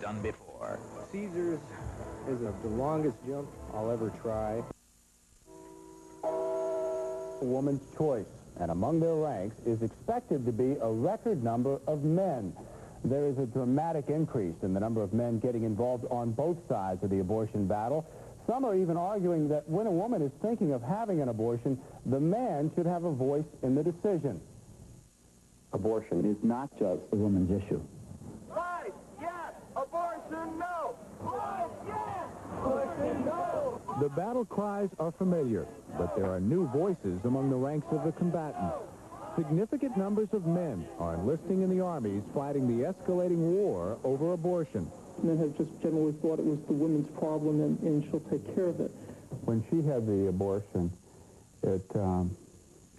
done before. Caesars is the longest jump I'll ever try. A woman's choice, and among their ranks is expected to be a record number of men. There is a dramatic increase in the number of men getting involved on both sides of the abortion battle. Some are even arguing that when a woman is thinking of having an abortion, the man should have a voice in the decision. Abortion is not just a woman's issue. Life, yes. Abortion, no. Life, yes. Abortion, no. The battle cries are familiar, but there are new voices among the ranks of the combatants. Significant numbers of men are enlisting in the armies fighting the escalating war over abortion. Men have just generally thought it was the woman's problem and she'll take care of it. When she had the abortion, it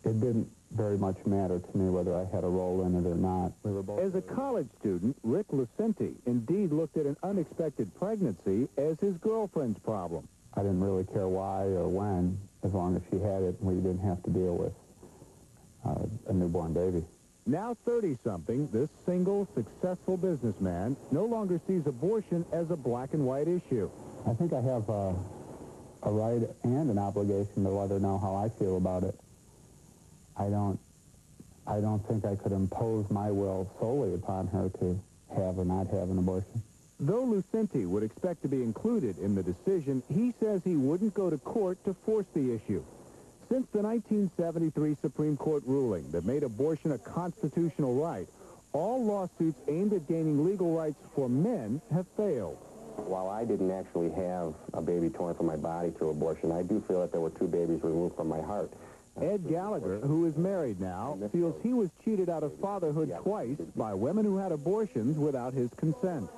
didn't very much matter to me whether I had a role in it or not. We were both. As a college student, Rick Lucenti indeed looked at an unexpected pregnancy as his girlfriend's problem. I didn't really care why or when, as long as she had it and we didn't have to deal with a newborn baby. Now 30-something, this single, successful businessman no longer sees abortion as a black and white issue. I think I have a right and an obligation to let her know how I feel about it. I don't think I could impose my will solely upon her to have or not have an abortion. Though Lucenti would expect to be included in the decision, he says he wouldn't go to court to force the issue. Since the 1973 Supreme Court ruling that made abortion a constitutional right, all lawsuits aimed at gaining legal rights for men have failed. While I didn't actually have a baby torn from my body through abortion, I do feel that there were 2 babies removed from my heart. Ed Gallagher, who is married now, feels he was cheated out of fatherhood twice by women who had abortions without his consent.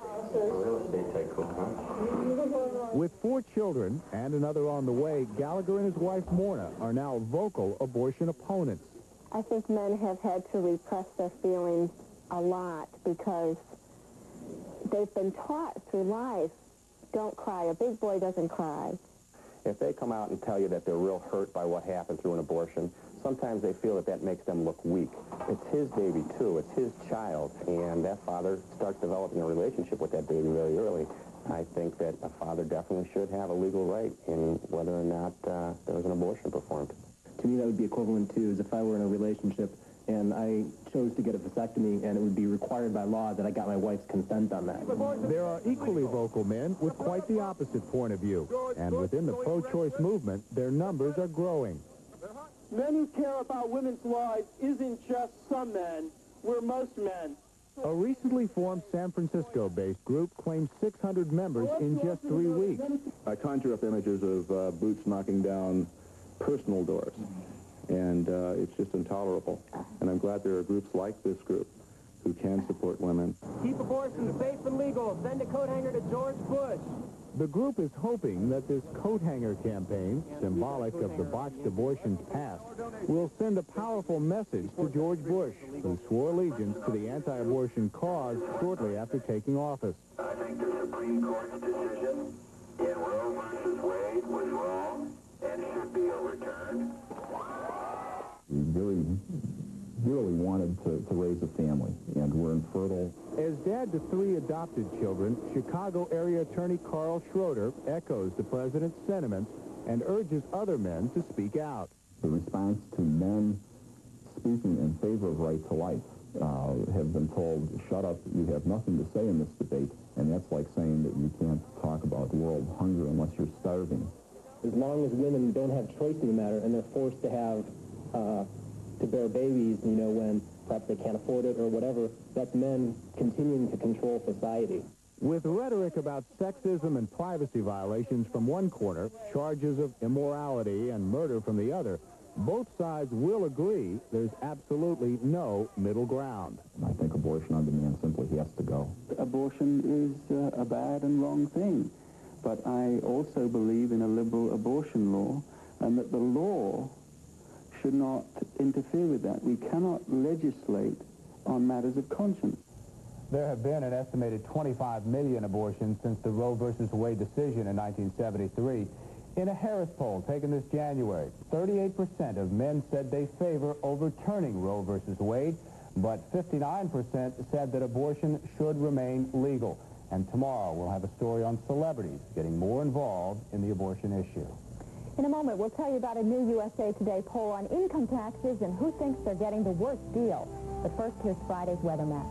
With 4 children and another on the way, Gallagher and his wife, Morna, are now vocal abortion opponents. I think men have had to repress their feelings a lot because they've been taught through life, don't cry. A big boy doesn't cry. If they come out and tell you that they're real hurt by what happened through an abortion, sometimes they feel that makes them look weak. It's his baby, too. It's his child. And that father starts developing a relationship with that baby very early. I think that a father definitely should have a legal right in whether or not there was an abortion performed. To me, that would be equivalent to as if I were in a relationship and I chose to get a vasectomy, and it would be required by law that I got my wife's consent on that. There are equally vocal men with quite the opposite point of view. And within the pro-choice movement, their numbers are growing. Men who care about women's lives isn't just some men. We're most men. A recently formed San Francisco-based group claims 600 members in just 3 weeks. I conjure up images of boots knocking down personal doors. And it's just intolerable. And I'm glad there are groups like this group who can support women. Keep abortion safe and legal. Send a coat hanger to George Bush. The group is hoping that this coat hanger campaign, symbolic of the botched abortions past, will send a powerful message to George Bush, who swore allegiance to the anti-abortion cause shortly after taking office. I think the Supreme Court's decision in Roe versus Wade was wrong and should be overturned. We really wanted to raise a family, and we're infertile. As dad to 3 adopted children, Chicago area attorney Carl Schroeder echoes the president's sentiments and urges other men to speak out. The response to men speaking in favor of right to life have been told, shut up, you have nothing to say in this debate, and that's like saying that you can't talk about world hunger unless you're starving. As long as women don't have choice in the matter and they're forced to have to bear babies, you know, when perhaps they can't afford it or whatever, that's men continuing to control society. With rhetoric about sexism and privacy violations from one corner, charges of immorality and murder from the other, both sides will agree there's absolutely no middle ground. I think abortion on demand simply has to go. Abortion is a bad and wrong thing, but I also believe in a liberal abortion law, and that the law should not interfere with that. We cannot legislate on matters of conscience. There have been an estimated 25 million abortions since the Roe versus Wade decision in 1973. In a Harris poll taken this January, 38% of men said they favor overturning Roe versus Wade, but 59% said that abortion should remain legal. And tomorrow we'll have a story on celebrities getting more involved in the abortion issue. In a moment, we'll tell you about a new USA Today poll on income taxes and who thinks they're getting the worst deal. But first, here's Friday's weather map.